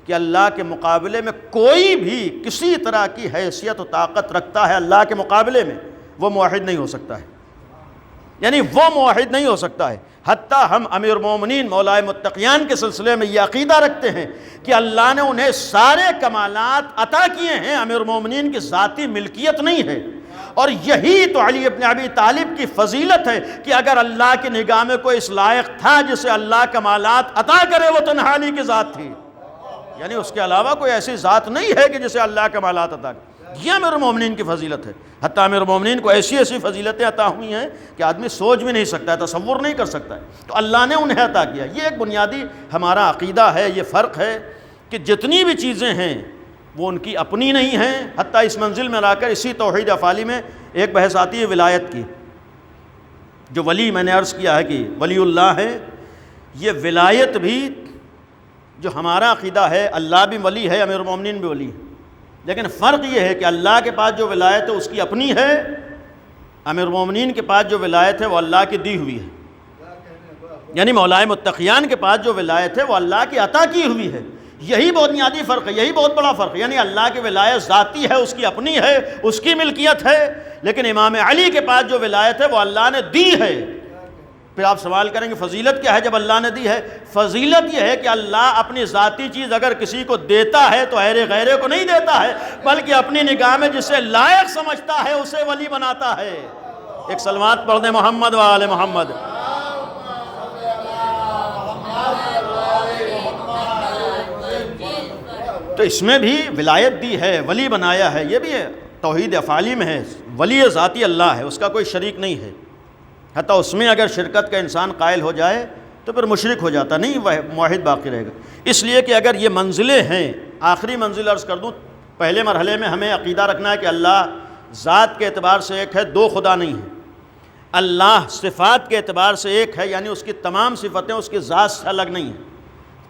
کہ اللہ کے مقابلے میں کوئی بھی کسی طرح کی حیثیت و طاقت رکھتا ہے اللہ کے مقابلے میں، وہ موحد نہیں ہو سکتا ہے، یعنی وہ موحد نہیں ہو سکتا ہے۔ حتیٰ ہم امیر المومنین مولا متقیان کے سلسلے میں یہ عقیدہ رکھتے ہیں کہ اللہ نے انہیں سارے کمالات عطا کیے ہیں، امیر المومنین کی ذاتی ملکیت نہیں ہے۔ اور یہی تو علی ابن ابی طالب کی فضیلت ہے کہ اگر اللہ کی نگاہ میں کوئی اس لائق تھا جسے اللہ کمالات عطا کرے، وہ تنہا علی کی ذات تھی، یعنی اس کے علاوہ کوئی ایسی ذات نہیں ہے کہ جسے اللہ کمالات عطا کرے۔ یہ امیر المومنین کی فضیلت ہے۔ حتیٰ امیر المومنین کو ایسی فضیلتیں عطا ہوئی ہیں کہ آدمی سوچ بھی نہیں سکتا ہے، تصور نہیں کر سکتا ہے، تو اللہ نے انہیں عطا کیا۔ یہ ایک بنیادی ہمارا عقیدہ ہے، یہ فرق ہے کہ جتنی بھی چیزیں ہیں وہ ان کی اپنی نہیں ہیں۔ حتیٰ اس منزل میں لا کر اسی توحید افعالی میں ایک بحث آتی ہے ولایت کی۔ جو ولی میں نے عرض کیا ہے کہ ولی اللہ ہے، یہ ولایت بھی جو ہمارا عقیدہ ہے، اللہ بھی ولی ہے، امیر المومنین بھی ولی ہے، لیکن فرق یہ ہے کہ اللہ کے پاس جو ولایت ہے اس کی اپنی ہے، امیر المومنین کے پاس جو ولایت ہے وہ اللہ کی دی ہوئی ہے، یعنی مولا متقیان کے پاس جو ولایت ہے وہ اللہ کی عطا کی ہوئی ہے۔ یہی بنیادی فرق ہے، یہی بہت بڑا فرق ہے، یعنی اللہ کی ولایت ذاتی ہے، اس کی اپنی ہے، اس کی ملکیت ہے، لیکن امام علی کے پاس جو ولایت ہے وہ اللہ نے دی ہے۔ پھر آپ سوال کریں گے فضیلت کیا ہے جب اللہ نے دی ہے؟ فضیلت یہ ہے کہ اللہ اپنی ذاتی چیز اگر کسی کو دیتا ہے تو غیرے کو نہیں دیتا ہے، بلکہ اپنی نگاہ میں جسے لائق سمجھتا ہے اسے ولی بناتا ہے۔ ایک سلوات پڑھ دیں محمد و آل محمد۔ تو اس میں بھی ولایت دی ہے، ولی بنایا ہے، یہ بھی ہے توحید افعالی میں ہے۔ ولی ذاتی اللہ ہے، اس کا کوئی شریک نہیں ہے، حتیٰ اس میں اگر شرکت کا انسان قائل ہو جائے تو پھر مشرک ہو جاتا، نہیں وہ موحد باقی رہے گا۔ اس لیے کہ اگر یہ منزلیں ہیں، آخری منزل عرض کر دوں، پہلے مرحلے میں ہمیں عقیدہ رکھنا ہے کہ اللہ ذات کے اعتبار سے ایک ہے، دو خدا نہیں ہے۔ اللہ صفات کے اعتبار سے ایک ہے، یعنی اس کی تمام صفتیں اس کی ذات سے الگ نہیں ہیں،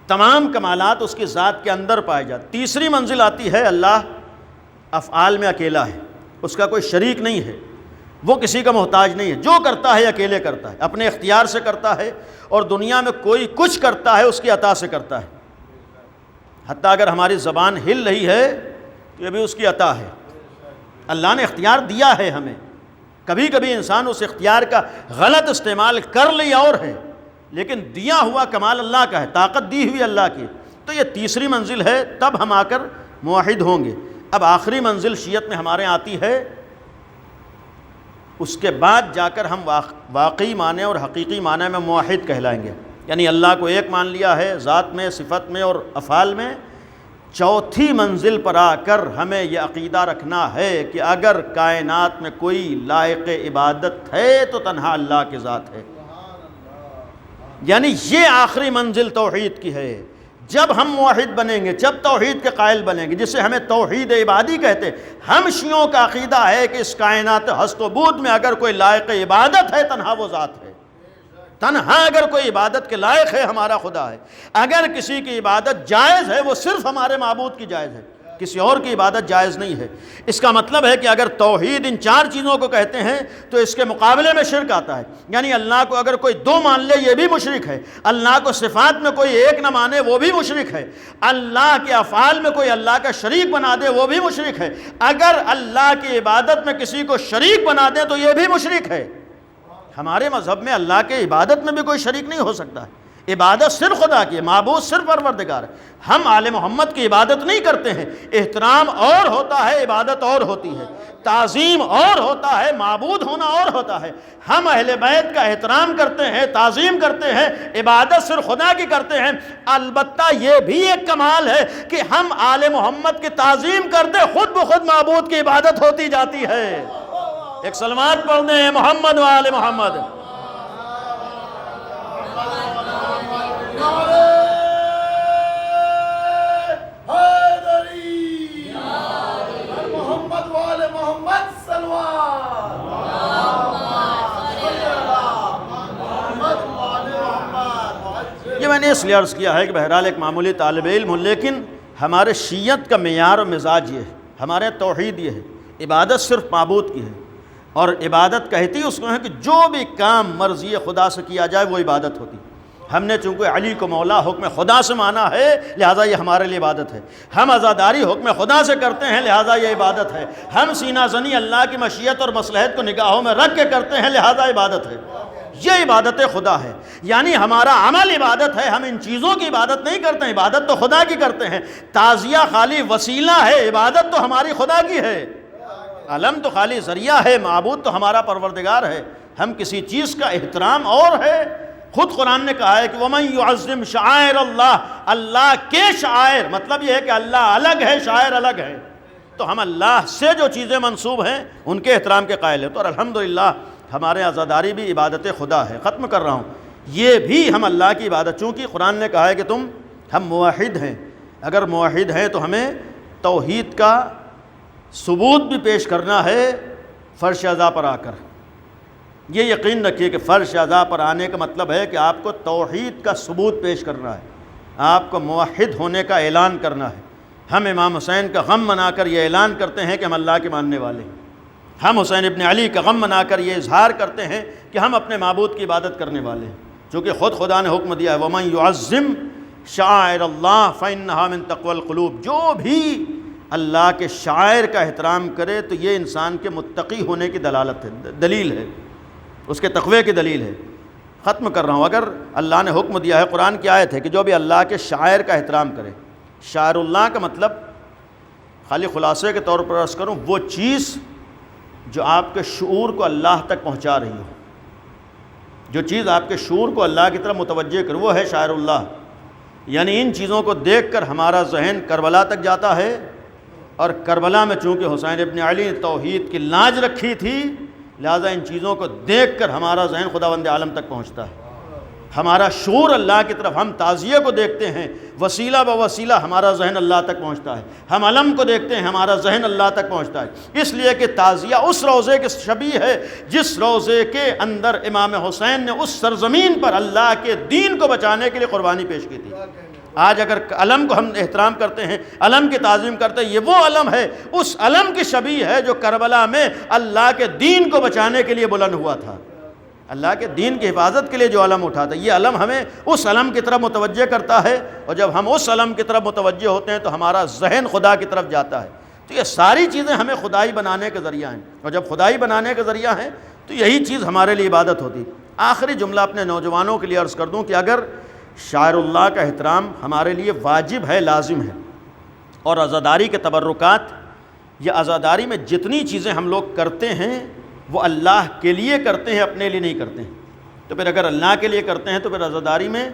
تمام کمالات اس کی ذات کے اندر پائے جاتے۔ تیسری منزل آتی ہے اللہ افعال میں اکیلا ہے، اس کا کوئی شریک نہیں ہے، وہ کسی کا محتاج نہیں ہے، جو کرتا ہے اکیلے کرتا ہے، اپنے اختیار سے کرتا ہے، اور دنیا میں کوئی کچھ کرتا ہے اس کی عطا سے کرتا ہے۔ حتیٰ اگر ہماری زبان ہل رہی ہے تو یہ بھی اس کی عطا ہے، اللہ نے اختیار دیا ہے ہمیں۔ کبھی کبھی انسان اس اختیار کا غلط استعمال کر لیا اور ہے، لیکن دیا ہوا کمال اللہ کا ہے، طاقت دی ہوئی اللہ کی۔ تو یہ تیسری منزل ہے، تب ہم آ کر موحد ہوں گے۔ اب آخری منزل شیعت میں ہمارے آتی ہے، اس کے بعد جا کر ہم واقعی معنی اور حقیقی معنی میں موحد کہلائیں گے، یعنی اللہ کو ایک مان لیا ہے ذات میں، صفت میں اور افعال میں۔ چوتھی منزل پر آ کر ہمیں یہ عقیدہ رکھنا ہے کہ اگر کائنات میں کوئی لائق عبادت ہے تو تنہا اللہ کی ذات ہے، یعنی یہ آخری منزل توحید کی ہے۔ جب ہم موحد بنیں گے، جب توحید کے قائل بنیں گے، جسے ہمیں توحید عبادی کہتے ہیں، ہم شیعوں کا عقیدہ ہے کہ اس کائنات ہست و بود میں اگر کوئی لائق عبادت ہے تنہا وہ ذات ہے، تنہا اگر کوئی عبادت کے لائق ہے ہمارا خدا ہے. اگر کسی کی عبادت جائز ہے وہ صرف ہمارے معبود کی جائز ہے، کسی اور کی عبادت جائز نہیں ہے. اس کا مطلب ہے کہ اگر توحید ان 4 چیزوں کو کہتے ہیں تو اس کے مقابلے میں شرک آتا ہے. یعنی اللہ کو اگر کوئی 2 مان لے یہ بھی مشرک ہے، اللہ کو صفات میں کوئی 1 نہ مانے وہ بھی مشرک ہے، اللہ کے افعال میں کوئی اللہ کا شریک بنا دے وہ بھی مشرک ہے، اگر اللہ کی عبادت میں کسی کو شریک بنا دے تو یہ بھی مشرک ہے. ہمارے مذہب میں اللہ کے عبادت میں بھی کوئی شریک نہیں ہو سکتا ہے. عبادت صرف خدا کی ہے، معبود صرف پروردگار ہے. ہم آل محمد کی عبادت نہیں کرتے ہیں. احترام اور ہوتا ہے، عبادت اور ہوتی ہے. تعظیم اور ہوتا ہے، معبود ہونا اور ہوتا ہے. ہم اہل بیت کا احترام کرتے ہیں، تعظیم کرتے ہیں، عبادت صرف خدا کی کرتے ہیں. البتہ یہ بھی ایک کمال ہے کہ ہم آل محمد کی تعظیم کرتے خود بخود معبود کی عبادت ہوتی جاتی ہے. ایک سلوات پڑھنے ہیں محمد و آل محمد. یہ میں نے اس لیے عرض کیا ہے کہ بہرحال ایک معمولی طالب علم ہوں، لیکن ہمارے شیعت کا معیار و مزاج یہ ہے، ہمارے توحید یہ ہے، عبادت صرف معبود کی ہے. اور عبادت کہتی اس کو ہے کہ جو بھی کام مرضی خدا سے کیا جائے وہ عبادت ہوتی. ہم نے چونکہ علی کو مولا حکم خدا سے مانا ہے لہٰذا یہ ہمارے لیے عبادت ہے. ہم عزاداری حکم خدا سے کرتے ہیں لہٰذا یہ عبادت ہے. ہم سینہ زنی اللہ کی مشیت اور مصلحت کو نگاہوں میں رکھ کے کرتے ہیں لہٰذا عبادت ہے. یہ عبادت خدا ہے. یعنی ہمارا عمل عبادت ہے. ہم ان چیزوں کی عبادت نہیں کرتے ہیں، عبادت تو خدا کی کرتے ہیں. تعزیہ خالی وسیلہ ہے، عبادت تو ہماری خدا کی ہے. علم تو خالی ذریعہ ہے، معبود تو ہمارا پروردگار ہے. ہم کسی چیز کا احترام اور ہے. خود قرآن نے کہا ہے کہ وَمَن يُعَظِّمْ شَعَائِرَ اللَّهِ، اللہ کے شعائر، مطلب یہ ہے کہ اللہ الگ ہے، شاعر الگ ہے. تو ہم اللہ سے جو چیزیں منسوب ہیں ان کے احترام کے قائل ہیں. تو الحمدللہ ہمارے عزاداری بھی عبادت خدا ہے. ختم کر رہا ہوں، یہ بھی ہم اللہ کی عبادت، چونکہ قرآن نے کہا ہے کہ ہم موحد ہیں. اگر موحد ہیں تو ہمیں توحید کا ثبوت بھی پیش کرنا ہے فرش اعضاء پر آ کر. یہ یقین رکھیے کہ فرش اعضاء پر آنے کا مطلب ہے کہ آپ کو توحید کا ثبوت پیش کرنا ہے، آپ کو موحد ہونے کا اعلان کرنا ہے. ہم امام حسین کا غم منا کر یہ اعلان کرتے ہیں کہ ہم اللہ کے ماننے والے ہیں. ہم حسین ابن علی کا غم منا کر یہ اظہار کرتے ہیں کہ ہم اپنے معبود کی عبادت کرنے والے ہیں، چونکہ خود خدا نے حکم دیا ہے وَمَن يُعَظِّمْ شَعَائِرَ اللَّهِ فَإِنَّهَا مِن تَقْوَى الْقُلُوبِ. جو بھی اللہ کے شاعر کا احترام کرے تو یہ انسان کے متقی ہونے کی دلالت ہے، دلیل ہے، اس کے تقوی کی دلیل ہے. ختم کر رہا ہوں. اگر اللہ نے حکم دیا ہے، قرآن کی آیت ہے کہ جو بھی اللہ کے شاعر کا احترام کرے، شاعر اللہ کا مطلب خالی خلاصے کے طور پر عرض کروں، وہ چیز جو آپ کے شعور کو اللہ تک پہنچا رہی ہو، جو چیز آپ کے شعور کو اللہ کی طرف متوجہ کرے، وہ ہے شاعر اللہ. یعنی ان چیزوں کو دیکھ کر ہمارا ذہن کربلا تک جاتا ہے، اور کربلا میں چونکہ حسین ابن علی نے توحید کی لاج رکھی تھی لہٰذا ان چیزوں کو دیکھ کر ہمارا ذہن خداوند عالم تک پہنچتا ہے. ہمارا شعور اللہ کی طرف، ہم تعزیہ کو دیکھتے ہیں وسیلہ بوسیلہ ہمارا ذہن اللہ تک پہنچتا ہے. ہم علم کو دیکھتے ہیں ہمارا ذہن اللہ تک پہنچتا ہے. اس لیے کہ تعزیہ اس روضے کے شبیہ ہے جس روضے کے اندر امام حسین نے اس سرزمین پر اللہ کے دین کو بچانے کے لیے قربانی پیش کی تھی. آج اگر علم کو ہم احترام کرتے ہیں، علم کی تعظیم کرتے ہیں، یہ وہ علم ہے، اس علم کی شبیہ ہے جو کربلا میں اللہ کے دین کو بچانے کے لیے بلند ہوا تھا. اللہ کے دین کی حفاظت کے لیے جو علم اٹھا تھا، یہ علم ہمیں اس علم کی طرف متوجہ کرتا ہے. اور جب ہم اس علم کی طرف متوجہ ہوتے ہیں تو ہمارا ذہن خدا کی طرف جاتا ہے. تو یہ ساری چیزیں ہمیں خدائی بنانے کے ذریعہ ہیں، اور جب خدائی بنانے کے ذریعہ ہیں تو یہی چیز ہمارے لیے عبادت ہوتی. آخری جملہ اپنے نوجوانوں کے لیے عرض کر دوں کہ اگر شاعر اللہ کا احترام ہمارے لیے واجب ہے، لازم ہے، اور عزاداری کے تبرکات یا عزاداری میں جتنی چیزیں ہم لوگ کرتے ہیں وہ اللہ کے لیے کرتے ہیں، اپنے لیے نہیں کرتے ہیں، تو پھر اگر اللہ کے لیے کرتے ہیں تو پھر عزاداری میں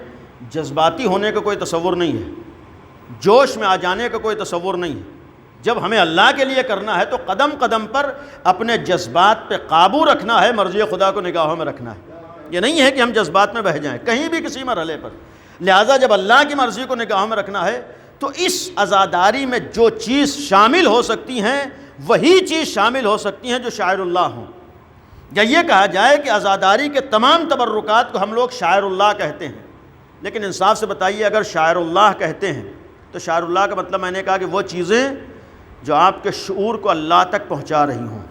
جذباتی ہونے کا کوئی تصور نہیں ہے، جوش میں آ جانے کا کوئی تصور نہیں ہے. جب ہمیں اللہ کے لیے کرنا ہے تو قدم قدم پر اپنے جذبات پہ قابو رکھنا ہے، مرضی خدا کو نگاہوں میں رکھنا ہے. یہ نہیں ہے کہ ہم جذبات میں بہہ جائیں کہیں بھی کسی مرحلے پر. لہٰذا جب اللہ کی مرضی کو نگاہوں میں رکھنا ہے تو اس عزاداری میں جو چیز شامل ہو سکتی ہیں وہی چیز شامل ہو سکتی ہیں جو شاعر اللہ ہوں. یا یہ کہا جائے کہ عزاداری کے تمام تبرکات کو ہم لوگ شاعر اللہ کہتے ہیں، لیکن انصاف سے بتائیے اگر شاعر اللہ کہتے ہیں تو شاعر اللہ کا مطلب میں نے کہا کہ وہ چیزیں جو آپ کے شعور کو اللہ تک پہنچا رہی ہوں،